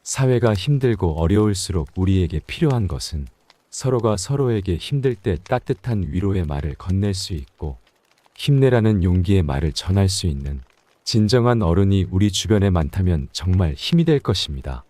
사회가 힘들고 어려울수록 우리에게 필요한 것은 서로가 서로에게 힘들 때 따뜻한 위로의 말을 건넬 수 있고 힘내라는 용기의 말을 전할 수 있는 진정한 어른이 우리 주변에 많다면 정말 힘이 될 것입니다.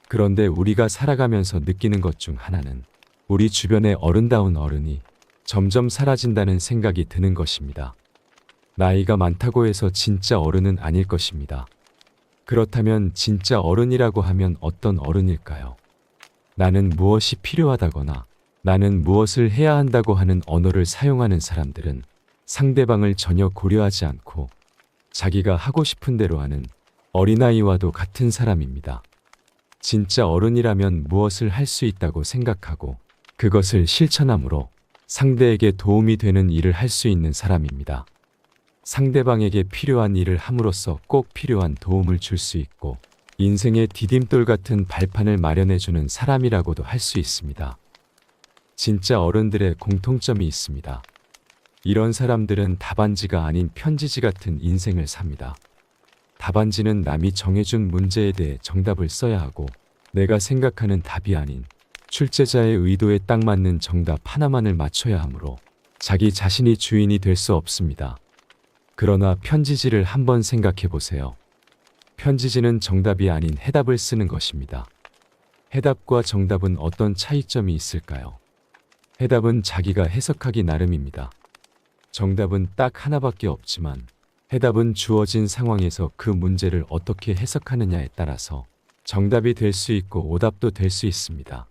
그런데 우리가 살아가면서 느끼는 것 중 하나는 우리 주변에 어른다운 어른이 점점 사라진다는 생각이 드는 것입니다. 나이가 많다고 해서 진짜 어른은 아닐 것입니다. 그렇다면 진짜 어른이라고 하면 어떤 어른일까요? 나는 무엇이 필요하다거나 나는 무엇을 해야 한다고 하는 언어를 사용하는 사람들은 상대방을 전혀 고려하지 않고 자기가 하고 싶은 대로 하는 어린아이와도 같은 사람입니다. 진짜 어른이라면 무엇을 할 수 있다고 생각하고 그것을 실천함으로 상대에게 도움이 되는 일을 할 수 있는 사람입니다. 상대방에게 필요한 일을 함으로써 꼭 필요한 도움을 줄 수 있고 인생의 디딤돌 같은 발판을 마련해주는 사람이라고도 할 수 있습니다. 진짜 어른들의 공통점이 있습니다. 이런 사람들은 답안지가 아닌 편지지 같은 인생을 삽니다. 답안지는 남이 정해준 문제에 대해 정답을 써야 하고 내가 생각하는 답이 아닌 출제자의 의도에 딱 맞는 정답 하나만을 맞춰야 하므로 자기 자신이 주인이 될 수 없습니다. 그러나 편지지를 한번 생각해 보세요. 편지지는 정답이 아닌 해답을 쓰는 것입니다. 해답과 정답은 어떤 차이점이 있을까요? 해답은 자기가 해석하기 나름입니다. 정답은 딱 하나밖에 없지만 해답은 주어진 상황에서 그 문제를 어떻게 해석하느냐에 따라서 정답이 될 수 있고 오답도 될 수 있습니다.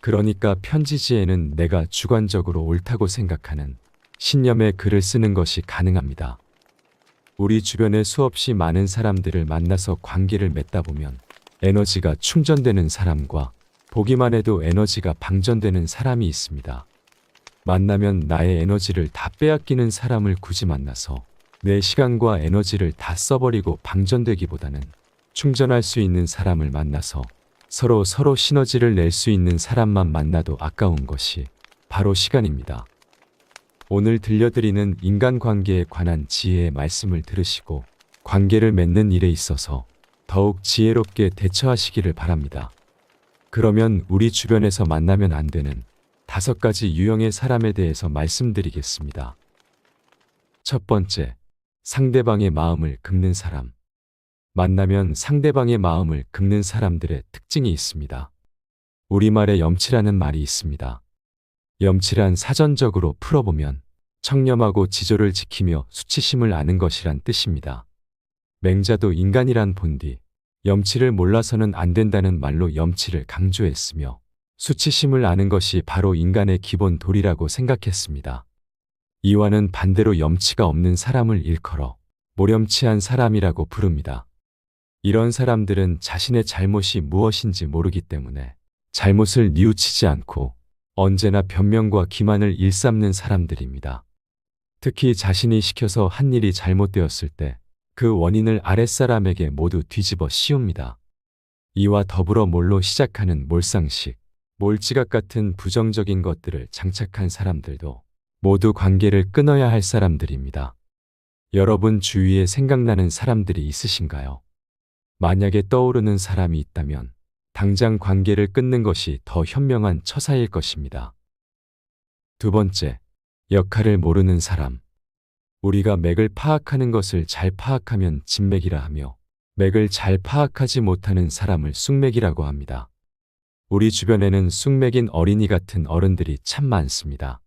그러니까 편지지에는 내가 주관적으로 옳다고 생각하는 신념의 글을 쓰는 것이 가능합니다. 우리 주변에 수없이 많은 사람들을 만나서 관계를 맺다 보면 에너지가 충전되는 사람과 보기만 해도 에너지가 방전되는 사람이 있습니다. 만나면 나의 에너지를 다 빼앗기는 사람을 굳이 만나서 내 시간과 에너지를 다 써버리고 방전되기보다는 충전할 수 있는 사람을 만나서 서로 시너지를 낼 수 있는 사람만 만나도 아까운 것이 바로 시간입니다. 오늘 들려드리는 인간관계에 관한 지혜의 말씀을 들으시고 관계를 맺는 일에 있어서 더욱 지혜롭게 대처하시기를 바랍니다. 그러면 우리 주변에서 만나면 안 되는 5가지 유형의 사람에 대해서 말씀드리겠습니다. 첫 번째, 상대방의 마음을 긁는 사람. 만나면 상대방의 마음을 긁는 사람들의 특징이 있습니다. 우리말에 염치라는 말이 있습니다. 염치란 사전적으로 풀어보면 청렴하고 지조를 지키며 수치심을 아는 것이란 뜻입니다. 맹자도 인간이란 본디 염치를 몰라서는 안 된다는 말로 염치를 강조했으며 수치심을 아는 것이 바로 인간의 기본 도리라고 생각했습니다. 이와는 반대로 염치가 없는 사람을 일컬어 모렴치한 사람이라고 부릅니다. 이런 사람들은 자신의 잘못이 무엇인지 모르기 때문에 잘못을 뉘우치지 않고 언제나 변명과 기만을 일삼는 사람들입니다. 특히 자신이 시켜서 한 일이 잘못되었을 때 그 원인을 아랫사람에게 모두 뒤집어 씌웁니다. 이와 더불어 몰로 시작하는 몰상식, 몰지각 같은 부정적인 것들을 장착한 사람들도 모두 관계를 끊어야 할 사람들입니다. 여러분 주위에 생각나는 사람들이 있으신가요? 만약에 떠오르는 사람이 있다면 당장 관계를 끊는 것이 더 현명한 처사일 것입니다. 두 번째, 역할을 모르는 사람. 우리가 맥을 파악하는 것을 잘 파악하면 진맥이라 하며 맥을 잘 파악하지 못하는 사람을 쑥맥이라고 합니다. 우리 주변에는 쑥맥인 어린이 같은 어른들이 참 많습니다.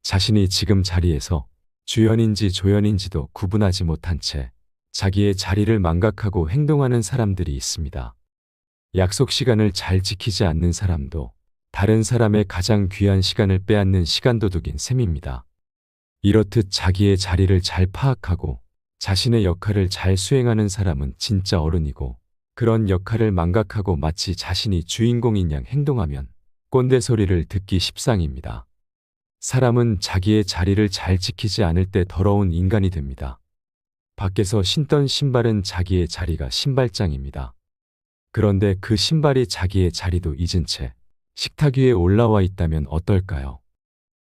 자신이 지금 자리에서 주연인지 조연인지도 구분하지 못한 채 자기의 자리를 망각하고 행동하는 사람들이 있습니다. 약속 시간을 잘 지키지 않는 사람도 다른 사람의 가장 귀한 시간을 빼앗는 시간도둑인 셈입니다. 이렇듯 자기의 자리를 잘 파악하고 자신의 역할을 잘 수행하는 사람은 진짜 어른이고 그런 역할을 망각하고 마치 자신이 주인공인 양 행동하면 꼰대 소리를 듣기 십상입니다. 사람은 자기의 자리를 잘 지키지 않을 때 더러운 인간이 됩니다. 밖에서 신던 신발은 자기의 자리가 신발장입니다. 그런데 그 신발이 자기의 자리도 잊은 채 식탁 위에 올라와 있다면 어떨까요?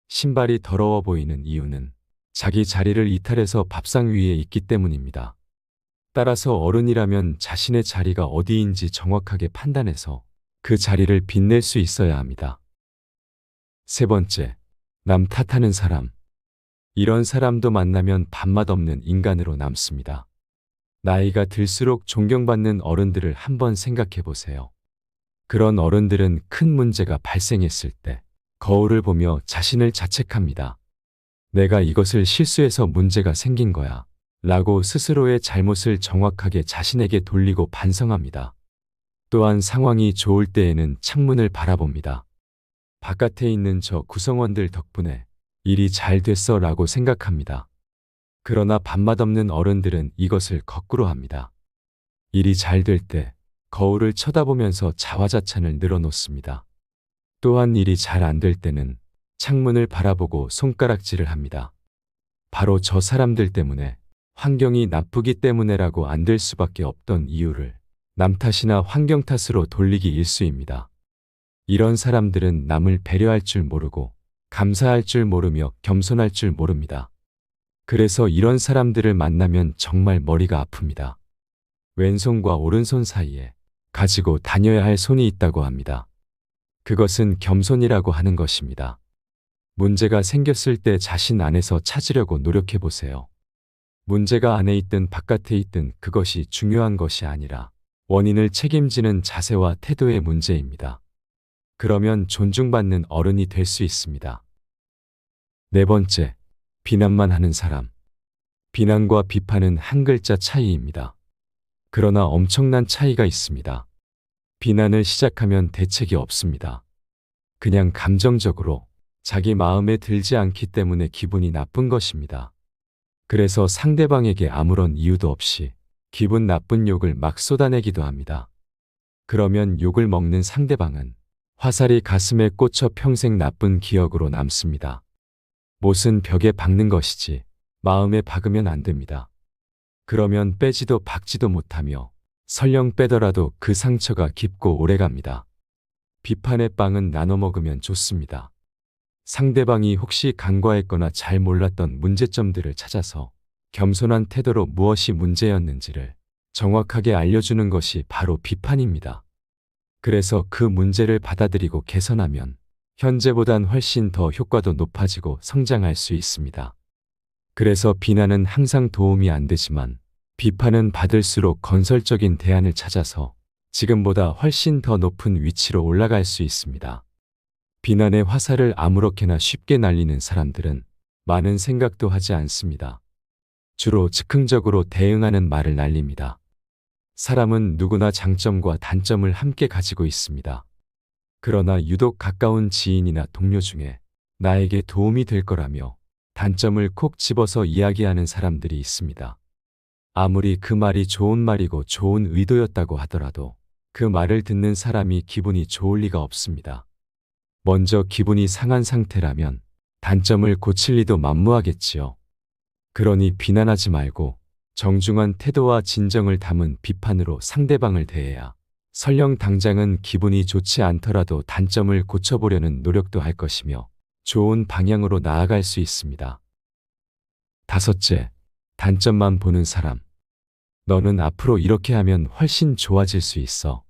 신발이 더러워 보이는 이유는 자기 자리를 이탈해서 밥상 위에 있기 때문입니다. 따라서 어른이라면 자신의 자리가 어디인지 정확하게 판단해서 그 자리를 빛낼 수 있어야 합니다. 세 번째, 남 탓하는 사람. 이런 사람도 만나면 밥맛 없는 인간으로 남습니다. 나이가 들수록 존경받는 어른들을 한번 생각해 보세요. 그런 어른들은 큰 문제가 발생했을 때 거울을 보며 자신을 자책합니다. 내가 이것을 실수해서 문제가 생긴 거야 라고 스스로의 잘못을 정확하게 자신에게 돌리고 반성합니다. 또한 상황이 좋을 때에는 창문을 바라봅니다. 바깥에 있는 저 구성원들 덕분에 일이 잘 됐어 라고 생각합니다. 그러나 밥맛 없는 어른들은 이것을 거꾸로 합니다. 일이 잘 될 때 거울을 쳐다보면서 자화자찬을 늘어놓습니다. 또한 일이 잘 안 될 때는 창문을 바라보고 손가락질을 합니다. 바로 저 사람들 때문에, 환경이 나쁘기 때문에라고 안 될 수밖에 없던 이유를 남 탓이나 환경 탓으로 돌리기 일쑤입니다. 이런 사람들은 남을 배려할 줄 모르고 감사할 줄 모르며 겸손할 줄 모릅니다. 그래서 이런 사람들을 만나면 정말 머리가 아픕니다. 왼손과 오른손 사이에 가지고 다녀야 할 손이 있다고 합니다. 그것은 겸손이라고 하는 것입니다. 문제가 생겼을 때 자신 안에서 찾으려고 노력해 보세요. 문제가 안에 있든 바깥에 있든 그것이 중요한 것이 아니라 원인을 책임지는 자세와 태도의 문제입니다. 그러면 존중받는 어른이 될 수 있습니다. 네 번째, 비난만 하는 사람. 비난과 비판은 한 글자 차이입니다. 그러나 엄청난 차이가 있습니다. 비난을 시작하면 대책이 없습니다. 그냥 감정적으로 자기 마음에 들지 않기 때문에 기분이 나쁜 것입니다. 그래서 상대방에게 아무런 이유도 없이 기분 나쁜 욕을 막 쏟아내기도 합니다. 그러면 욕을 먹는 상대방은 화살이 가슴에 꽂혀 평생 나쁜 기억으로 남습니다. 못은 벽에 박는 것이지 마음에 박으면 안 됩니다. 그러면 빼지도 박지도 못하며 설령 빼더라도 그 상처가 깊고 오래갑니다. 비판의 빵은 나눠 먹으면 좋습니다. 상대방이 혹시 간과했거나 잘 몰랐던 문제점들을 찾아서 겸손한 태도로 무엇이 문제였는지를 정확하게 알려주는 것이 바로 비판입니다. 그래서 그 문제를 받아들이고 개선하면 현재보단 훨씬 더 효과도 높아지고 성장할 수 있습니다. 그래서 비난은 항상 도움이 안 되지만 비판은 받을수록 건설적인 대안을 찾아서 지금보다 훨씬 더 높은 위치로 올라갈 수 있습니다. 비난의 화살을 아무렇게나 쉽게 날리는 사람들은 많은 생각도 하지 않습니다. 주로 즉흥적으로 대응하는 말을 날립니다. 사람은 누구나 장점과 단점을 함께 가지고 있습니다. 그러나 유독 가까운 지인이나 동료 중에 나에게 도움이 될 거라며 단점을 콕 집어서 이야기하는 사람들이 있습니다. 아무리 그 말이 좋은 말이고 좋은 의도였다고 하더라도 그 말을 듣는 사람이 기분이 좋을 리가 없습니다. 먼저 기분이 상한 상태라면 단점을 고칠 리도 만무하겠지요. 그러니 비난하지 말고 정중한 태도와 진정을 담은 비판으로 상대방을 대해야 설령 당장은 기분이 좋지 않더라도 단점을 고쳐보려는 노력도 할 것이며 좋은 방향으로 나아갈 수 있습니다. 다섯째, 단점만 보는 사람. 너는 앞으로 이렇게 하면 훨씬 좋아질 수 있어.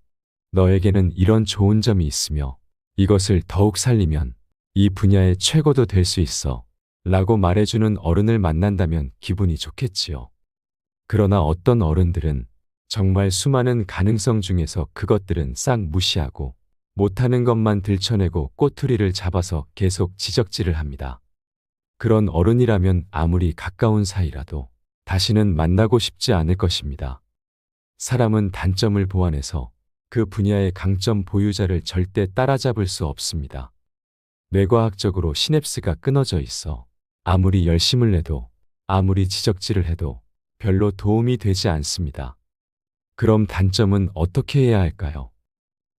너에게는 이런 좋은 점이 있으며 이것을 더욱 살리면 이 분야의 최고도 될 수 있어 라고 말해주는 어른을 만난다면 기분이 좋겠지요. 그러나 어떤 어른들은 정말 수많은 가능성 중에서 그것들은 싹 무시하고 못하는 것만 들춰내고 꼬투리를 잡아서 계속 지적질을 합니다. 그런 어른이라면 아무리 가까운 사이라도 다시는 만나고 싶지 않을 것입니다. 사람은 단점을 보완해서 그 분야의 강점 보유자를 절대 따라잡을 수 없습니다. 뇌과학적으로 시냅스가 끊어져 있어 아무리 열심을 내도 아무리 지적질을 해도 별로 도움이 되지 않습니다. 그럼 단점은 어떻게 해야 할까요?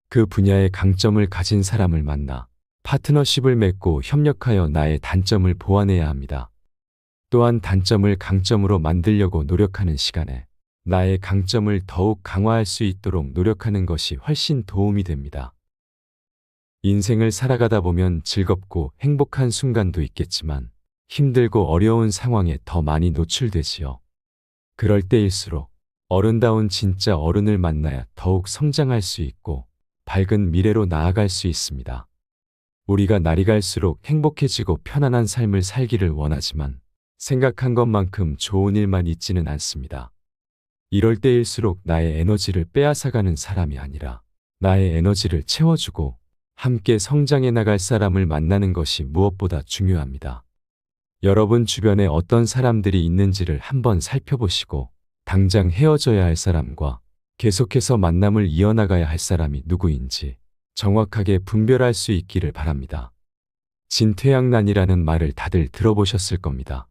그 분야의 강점을 가진 사람을 만나 파트너십을 맺고 협력하여 나의 단점을 보완해야 합니다. 또한 단점을 강점으로 만들려고 노력하는 시간에 나의 강점을 더욱 강화할 수 있도록 노력하는 것이 훨씬 도움이 됩니다. 인생을 살아가다 보면 즐겁고 행복한 순간도 있겠지만 힘들고 어려운 상황에 더 많이 노출되지요. 그럴 때일수록 어른다운 진짜 어른을 만나야 더욱 성장할 수 있고 밝은 미래로 나아갈 수 있습니다. 우리가 날이 갈수록 행복해지고 편안한 삶을 살기를 원하지만 생각한 것만큼 좋은 일만 있지는 않습니다. 이럴 때일수록 나의 에너지를 빼앗아가는 사람이 아니라 나의 에너지를 채워주고 함께 성장해 나갈 사람을 만나는 것이 무엇보다 중요합니다. 여러분 주변에 어떤 사람들이 있는지를 한번 살펴보시고 당장 헤어져야 할 사람과 계속해서 만남을 이어나가야 할 사람이 누구인지 정확하게 분별할 수 있기를 바랍니다. 진퇴양난이라는 말을 다들 들어보셨을 겁니다.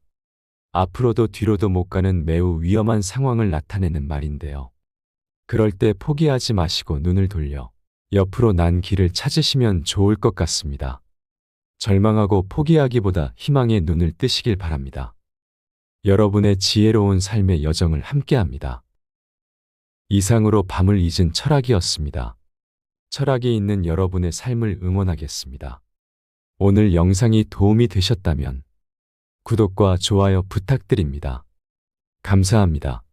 앞으로도 뒤로도 못 가는 매우 위험한 상황을 나타내는 말인데요. 그럴 때 포기하지 마시고 눈을 돌려 옆으로 난 길을 찾으시면 좋을 것 같습니다. 절망하고 포기하기보다 희망의 눈을 뜨시길 바랍니다. 여러분의 지혜로운 삶의 여정을 함께합니다. 이상으로 밤을 잊은 철학이었습니다. 철학이 있는 여러분의 삶을 응원하겠습니다. 오늘 영상이 도움이 되셨다면 구독과 좋아요 부탁드립니다. 감사합니다.